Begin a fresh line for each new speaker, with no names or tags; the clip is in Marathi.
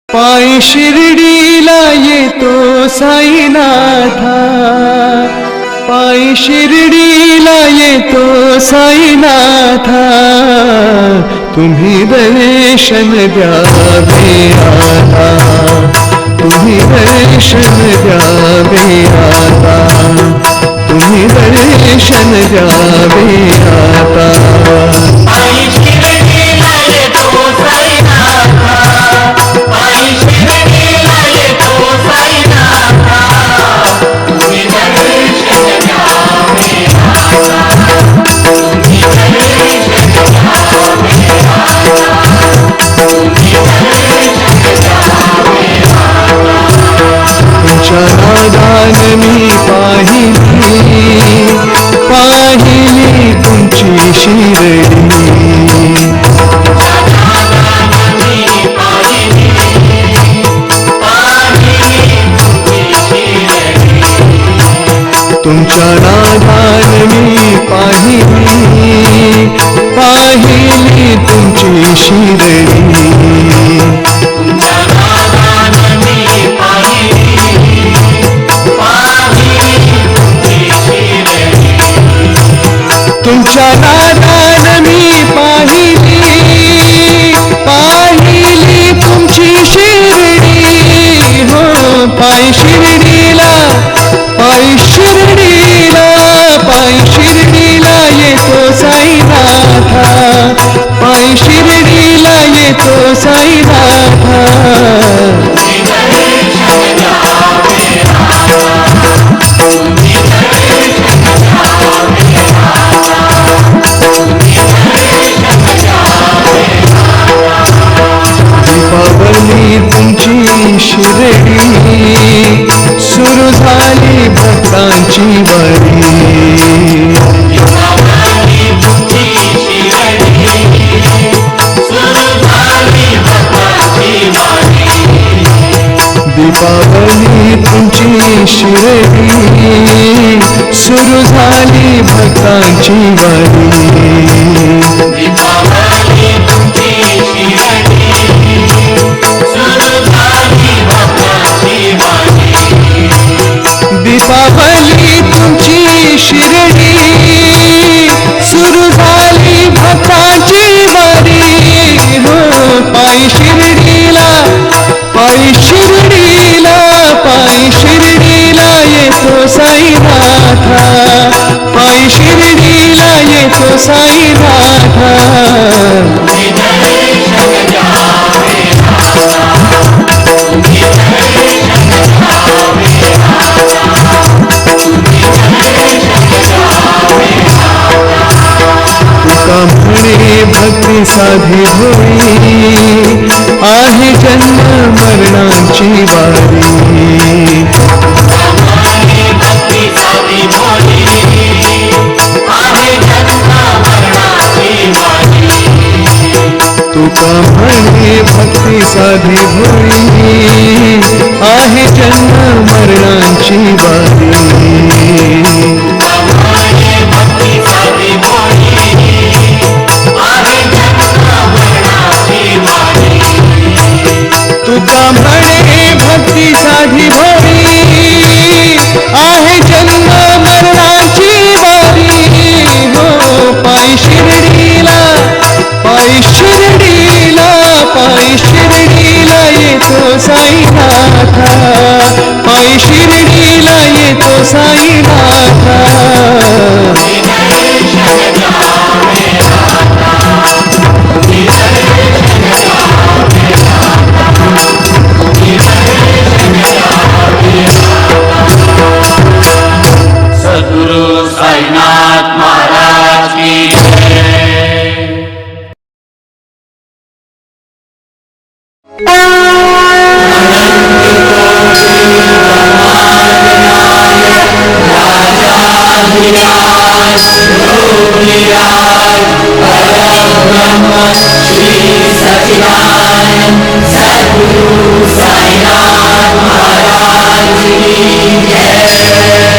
पायी शिर्डीला येतो साईनाथा, पायी शिर्डीला येतो साईनाथा, तुम्ही दर्शन द्यावे आता, तुम्ही दर्शन द्यावे आता, तुम्ही दर्शन द्यावे आता.
पायी शिर्डीला येतो साईनाथा, पायी शिर्डीला येतो साईनाथा, तुम्ही दर्शन द्यावे आता, तुम्ही दर्शन द्यावे आता, तुम्ही दर्शन द्यावे आता.
तुमच्या नादान मी पाहिली, पाहिली तुमची शिर्डी, तुमच्या नादान मी पाहिली, पाहिली तुमची शिर्डी, तुमच्या नादान मी पाहिली, पाहिली तुमची शिर्डी. हो पायी शिर्डीला, पायी शिर्डीला, पायी शिर्डीला येतो साईनाथा, पायी शिर्डीला येतो साईनाथा. दीपावली तुमची शिर्डी, सुरू झाली भक्तांची वारी, दीपावली तुमची शिर्डी, सुरू झाली भक्तांची वारी,
दीपावली तुमची शिर्डी, सुरू झाली भक्तांची वारी,
दीपावली तुमची शिर्डी, सुरू झाली भक्तांची वारी. हो पायी शिर्डीला, पायी शिर्डीला, पायी शिर्डीला येतो साईनाथा, पायी शिर्डीला येतो साईनाथा. तुका म्हणे भक्ती साधी होई, आहे जन्म मरणाची वारी,
भक्ती साधी भोळी, आहे जन्म मरणाची वारी.
तुका म्हणे भक्ती साधी होई, आहे जन्म मरणाची वारी,
भक्ती साधी भोळी, आहे जन्म मरणाची वारी.
तुका म्हणे भक्ती साधी होई, आहे जन्म मरणाची वारी. हो पायी शिर्डीला, पायी शिर्डीला, पायी शिर्डीला येतो साईनाथा, पायी शिर्डीला येतो साईनाथा.
सद्गुरु साईनाथ महाराज की जय. जय